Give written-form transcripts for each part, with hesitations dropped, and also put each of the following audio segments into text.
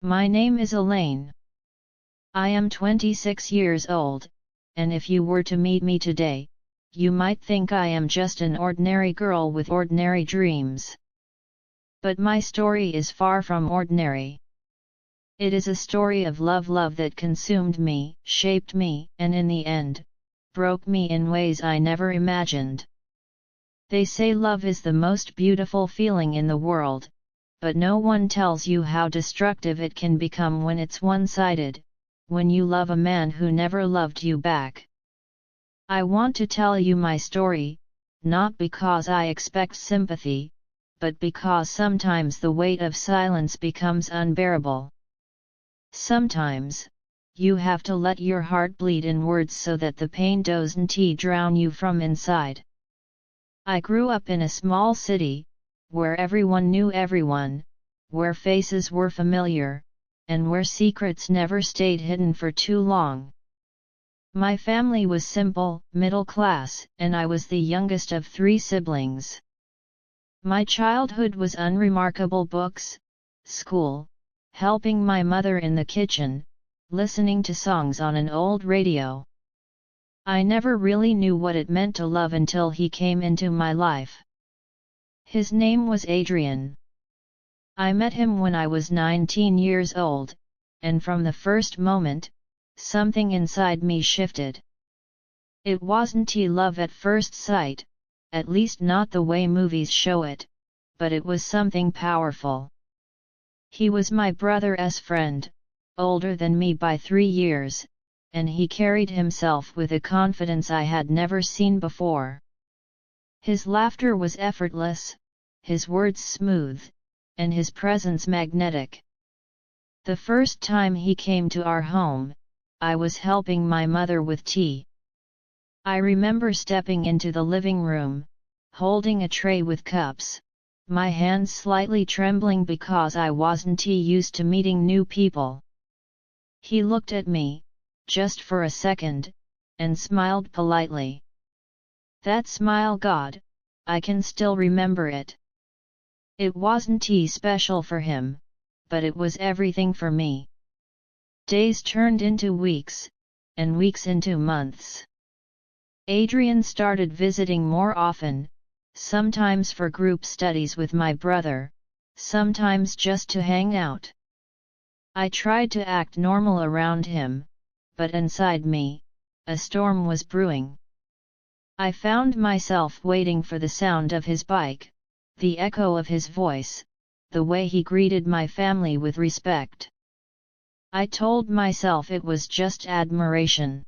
My name is Ayleen. I am 26 years old, and if you were to meet me today, you might think I am just an ordinary girl with ordinary dreams. But my story is far from ordinary. It is a story of love that consumed me, shaped me, and in the end, broke me in ways I never imagined. They say love is the most beautiful feeling in the world, but no one tells you how destructive it can become when it's one-sided, when you love a man who never loved you back. I want to tell you my story, not because I expect sympathy, but because sometimes the weight of silence becomes unbearable. Sometimes, you have to let your heart bleed in words so that the pain doesn't drown you from inside. I grew up in a small city, where everyone knew everyone, where faces were familiar, and where secrets never stayed hidden for too long. My family was simple, middle class, and I was the youngest of 3 siblings. My childhood was unremarkable: books, school, helping my mother in the kitchen, listening to songs on an old radio. I never really knew what it meant to love until he came into my life. His name was Adrian. I met him when I was 19 years old, and from the first moment, something inside me shifted. It wasn't love at first sight, at least not the way movies show it, but it was something powerful. He was my brother's friend, older than me by 3 years, and he carried himself with a confidence I had never seen before. His laughter was effortless, his words smooth, and his presence magnetic. The first time he came to our home, I was helping my mother with tea. I remember stepping into the living room, holding a tray with cups, my hands slightly trembling because I wasn't used to meeting new people. He looked at me, just for a second, and smiled politely. That smile, God, I can still remember it. It wasn't special for him, but it was everything for me. Days turned into weeks, and weeks into months. Adrian started visiting more often, sometimes for group studies with my brother, sometimes just to hang out. I tried to act normal around him, but inside me, a storm was brewing. I found myself waiting for the sound of his bike, the echo of his voice, the way he greeted my family with respect. I told myself it was just admiration.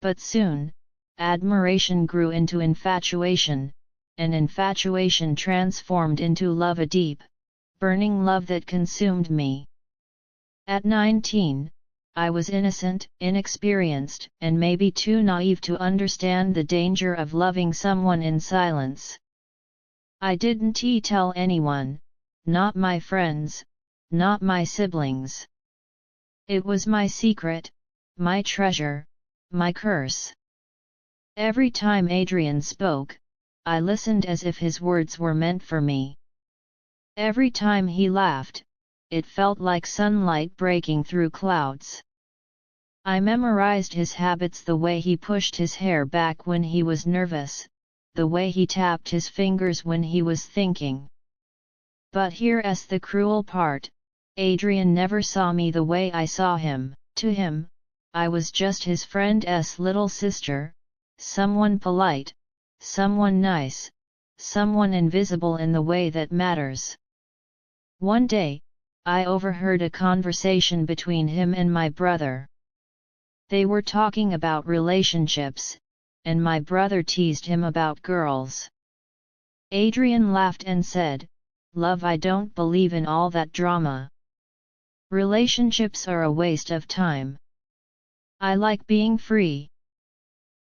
But soon, admiration grew into infatuation, and infatuation transformed into love, a deep, burning love that consumed me. At 19, I was innocent, inexperienced, and maybe too naive to understand the danger of loving someone in silence. I didn't tell anyone, not my friends, not my siblings. It was my secret, my treasure, my curse. Every time Adrian spoke, I listened as if his words were meant for me. Every time he laughed, it felt like sunlight breaking through clouds. I memorized his habits: the way he pushed his hair back when he was nervous, the way he tapped his fingers when he was thinking. But here's the cruel part: Adrian never saw me the way I saw him. To him, I was just his friend's little sister, someone polite, someone nice, someone invisible in the way that matters. One day, I overheard a conversation between him and my brother. They were talking about relationships, and my brother teased him about girls. Adrian laughed and said, "Love, I don't believe in all that drama. Relationships are a waste of time. I like being free."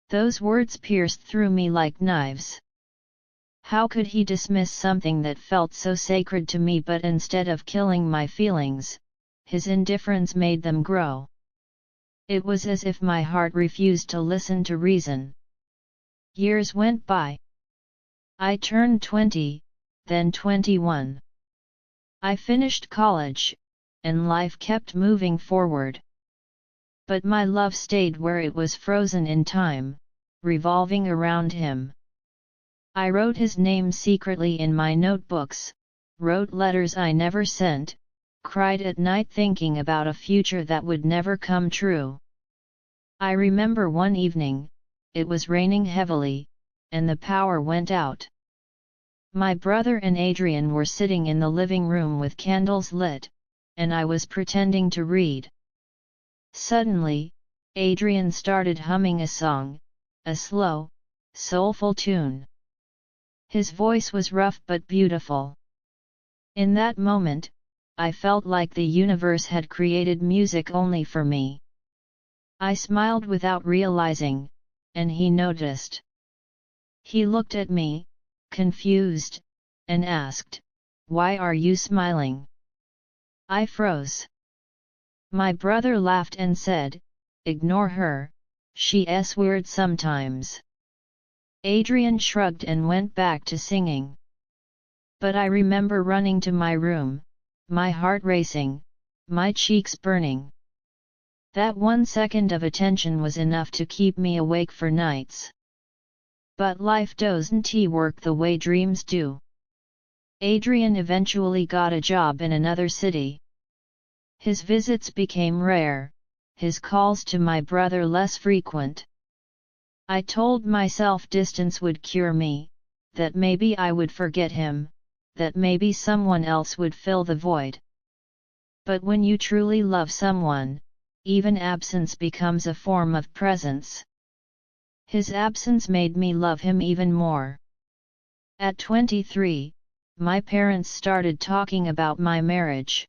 Those words pierced through me like knives. How could he dismiss something that felt so sacred to me? But instead of killing my feelings, his indifference made them grow. It was as if my heart refused to listen to reason. Years went by. I turned 20, then 21. I finished college, and life kept moving forward. But my love stayed where it was, frozen in time, revolving around him. I wrote his name secretly in my notebooks, wrote letters I never sent, cried at night thinking about a future that would never come true. I remember one evening, it was raining heavily, and the power went out. My brother and Adrian were sitting in the living room with candles lit, and I was pretending to read. Suddenly, Adrian started humming a song, a slow, soulful tune. His voice was rough but beautiful. In that moment, I felt like the universe had created music only for me. I smiled without realizing, and he noticed. He looked at me, confused, and asked, "Why are you smiling?" I froze. My brother laughed and said, "Ignore her, she's weird sometimes." Adrian shrugged and went back to singing. But I remember running to my room, my heart racing, my cheeks burning. That 1 second of attention was enough to keep me awake for nights. But life doesn't work the way dreams do. Adrian eventually got a job in another city. His visits became rare, his calls to my brother less frequent. I told myself distance would cure me, that maybe I would forget him, that maybe someone else would fill the void. But when you truly love someone, even absence becomes a form of presence. His absence made me love him even more. At 23, my parents started talking about my marriage.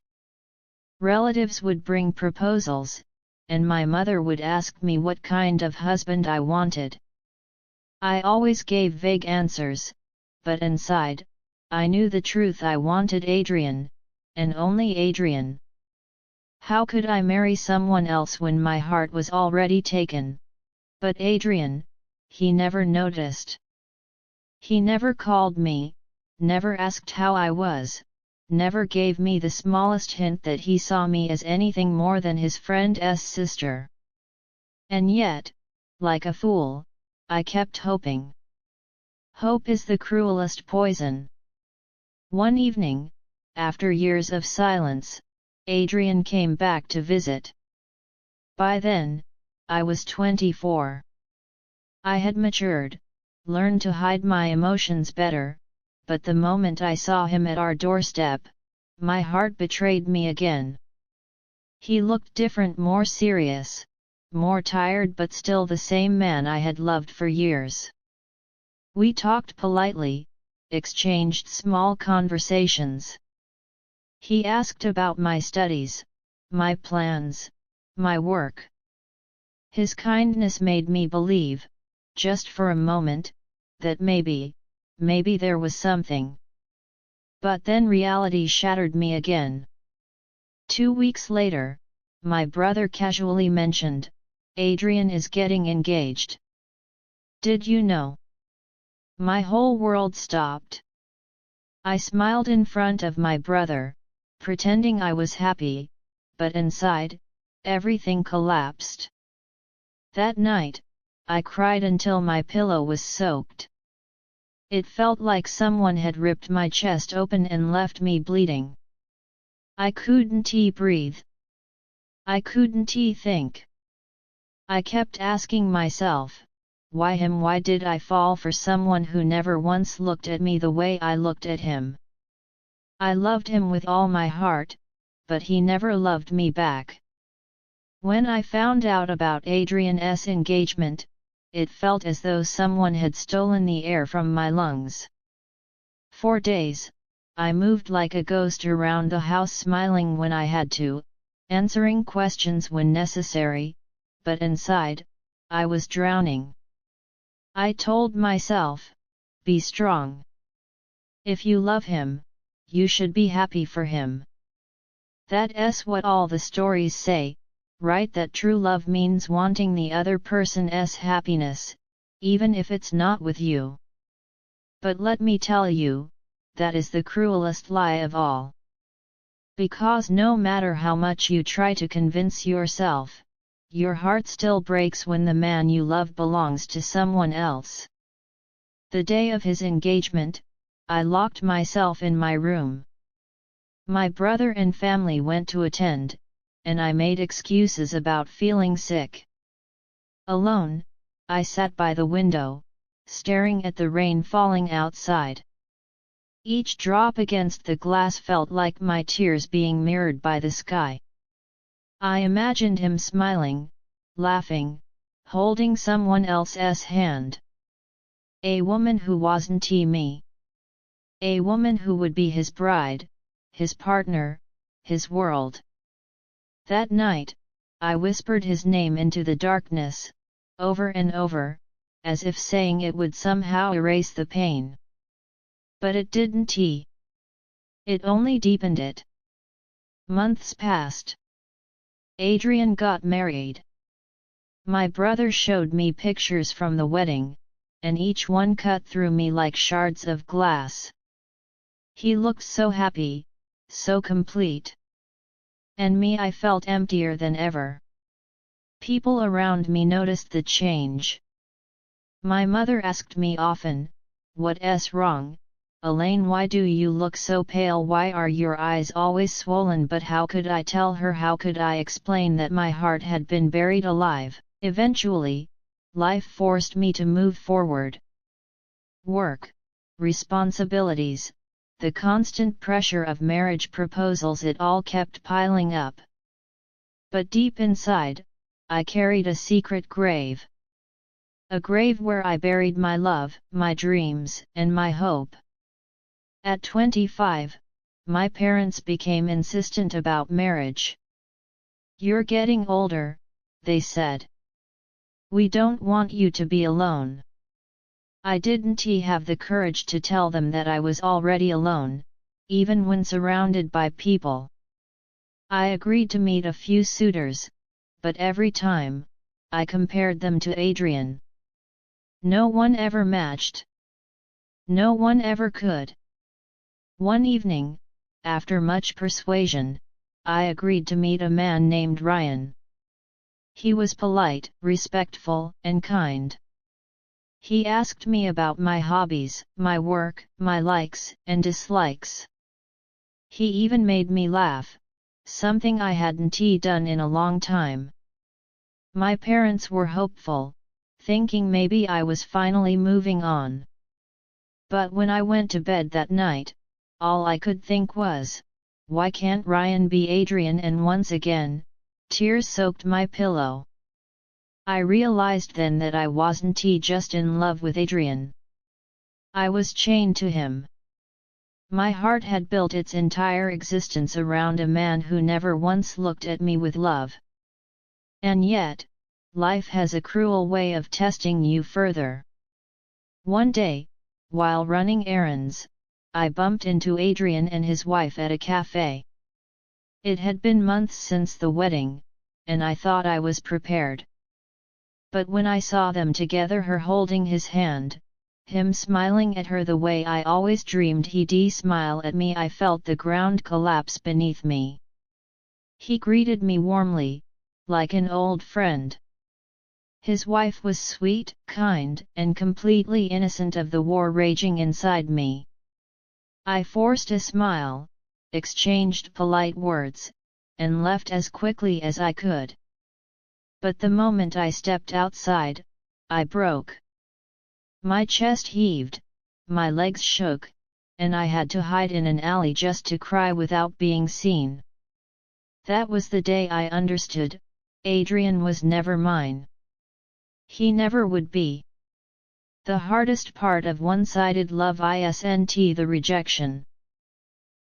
Relatives would bring proposals, and my mother would ask me what kind of husband I wanted. I always gave vague answers, but inside, I knew the truth. I wanted Adrian, and only Adrian. How could I marry someone else when my heart was already taken? But Adrian, he never noticed. He never called me, never asked how I was, never gave me the smallest hint that he saw me as anything more than his friend's sister. And yet, like a fool, I kept hoping. Hope is the cruelest poison. One evening, after years of silence, Adrian came back to visit. By then, I was 24. I had matured, learned to hide my emotions better, but the moment I saw him at our doorstep, my heart betrayed me again. He looked different, more serious, more tired, but still the same man I had loved for years. We talked politely, exchanged small conversations. He asked about my studies, my plans, my work. His kindness made me believe, just for a moment, that maybe there was something. But then reality shattered me again. 2 weeks later, my brother casually mentioned, "Adrian is getting engaged. Did you know?" My whole world stopped. I smiled in front of my brother, pretending I was happy, but inside, everything collapsed. That night, I cried until my pillow was soaked. It felt like someone had ripped my chest open and left me bleeding. I couldn't breathe. I couldn't think. I kept asking myself, why him? Why did I fall for someone who never once looked at me the way I looked at him? I loved him with all my heart, but he never loved me back. When I found out about Adrian's engagement, it felt as though someone had stolen the air from my lungs. For days, I moved like a ghost around the house, smiling when I had to, answering questions when necessary, but inside, I was drowning. I told myself, be strong. If you love him, you should be happy for him. That's what all the stories say, right? That true love means wanting the other person's happiness, even if it's not with you. But let me tell you, that is the cruelest lie of all. Because no matter how much you try to convince yourself, your heart still breaks when the man you love belongs to someone else. The day of his engagement, I locked myself in my room. My brother and family went to attend, and I made excuses about feeling sick. Alone, I sat by the window, staring at the rain falling outside. Each drop against the glass felt like my tears being mirrored by the sky. I imagined him smiling, laughing, holding someone else's hand. A woman who wasn't me. A woman who would be his bride, his partner, his world. That night, I whispered his name into the darkness, over and over, as if saying it would somehow erase the pain. But it didn't. It only deepened it. Months passed. Adrian got married. My brother showed me pictures from the wedding, and each one cut through me like shards of glass. He looked so happy, so complete. And me, I felt emptier than ever. People around me noticed the change. My mother asked me often, "What's wrong, Ayleen? Why do you look so pale? Why are your eyes always swollen?" But how could I tell her? How could I explain that my heart had been buried alive? Eventually, life forced me to move forward. Work, responsibilities, the constant pressure of marriage proposals, it all kept piling up. But deep inside, I carried a secret grave. A grave where I buried my love, my dreams, and my hope. At 25, my parents became insistent about marriage. "You're getting older," they said. "We don't want you to be alone." I didn't have the courage to tell them that I was already alone, even when surrounded by people. I agreed to meet a few suitors, but every time, I compared them to Adrian. No one ever matched. No one ever could. One evening, after much persuasion, I agreed to meet a man named Ryan. He was polite, respectful, and kind. He asked me about my hobbies, my work, my likes and dislikes. He even made me laugh, something I hadn't done in a long time. My parents were hopeful, thinking maybe I was finally moving on. But when I went to bed that night, all I could think was, why can't Ryan be Adrian? And once again, tears soaked my pillow. I realized then that I wasn't just in love with Adrian. I was chained to him. My heart had built its entire existence around a man who never once looked at me with love. And yet, life has a cruel way of testing you further. One day, while running errands, I bumped into Adrian and his wife at a cafe. It had been months since the wedding, and I thought I was prepared. But when I saw them together, her holding his hand, him smiling at her the way I always dreamed he'd smile at me, I felt the ground collapse beneath me. He greeted me warmly, like an old friend. His wife was sweet, kind, and completely innocent of the war raging inside me. I forced a smile, exchanged polite words, and left as quickly as I could. But the moment I stepped outside, I broke. My chest heaved, my legs shook, and I had to hide in an alley just to cry without being seen. That was the day I understood, Adrian was never mine. He never would be. The hardest part of one-sided love isn't the rejection.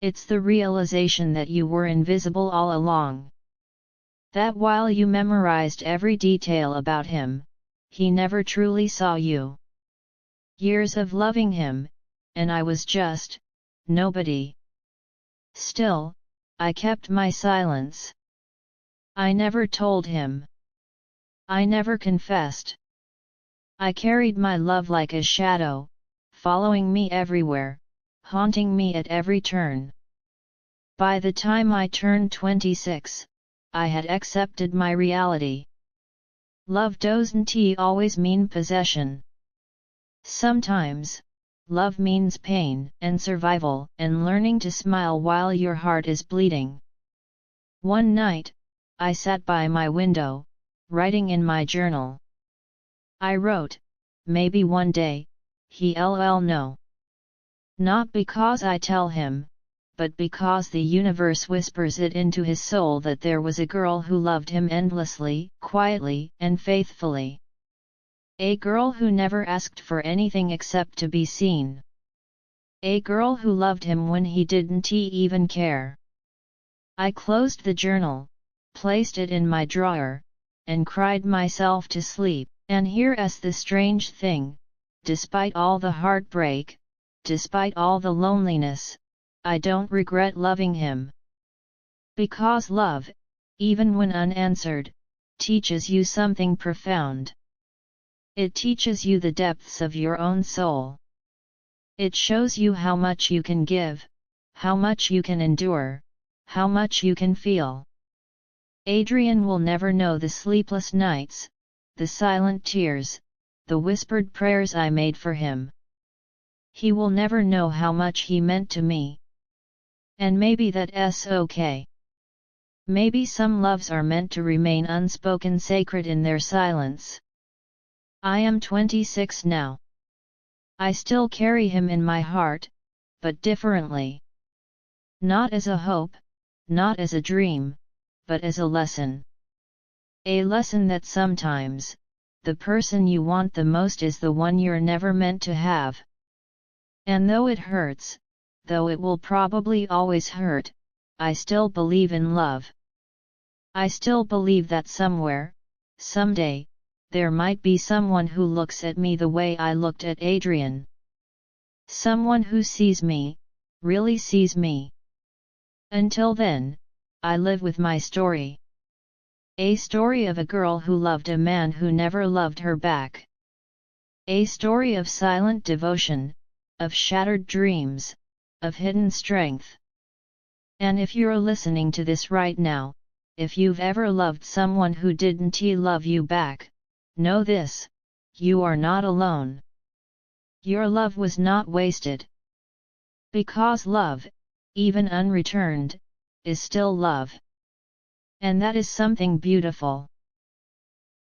It's the realization that you were invisible all along. That while you memorized every detail about him, he never truly saw you. Years of loving him, and I was just nobody. Still, I kept my silence. I never told him. I never confessed. I carried my love like a shadow, following me everywhere, haunting me at every turn. By the time I turned 26, I had accepted my reality. Love doesn't always mean possession. Sometimes, love means pain and survival and learning to smile while your heart is bleeding. One night, I sat by my window, writing in my journal. I wrote, maybe one day, he'll know. Not because I tell him, but because the universe whispers it into his soul that there was a girl who loved him endlessly, quietly, and faithfully. A girl who never asked for anything except to be seen. A girl who loved him when he didn't even care. I closed the journal, placed it in my drawer, and cried myself to sleep. And here's the strange thing, despite all the heartbreak, despite all the loneliness, I don't regret loving him. Because love, even when unanswered, teaches you something profound. It teaches you the depths of your own soul. It shows you how much you can give, how much you can endure, how much you can feel. Adrian will never know the sleepless nights, the silent tears, the whispered prayers I made for him. He will never know how much he meant to me. And maybe that's okay. Maybe some loves are meant to remain unspoken, sacred in their silence. I am 26 now. I still carry him in my heart, but differently. Not as a hope, not as a dream, but as a lesson. A lesson that sometimes, the person you want the most is the one you're never meant to have. And though it hurts, though it will probably always hurt, I still believe in love. I still believe that somewhere, someday, there might be someone who looks at me the way I looked at Adrian. Someone who sees me, really sees me. Until then, I live with my story. A story of a girl who loved a man who never loved her back. A story of silent devotion, of shattered dreams, of hidden strength. And if you're listening to this right now, if you've ever loved someone who didn't love you back, know this: you are not alone. Your love was not wasted. Because love, even unreturned, is still love. And that is something beautiful.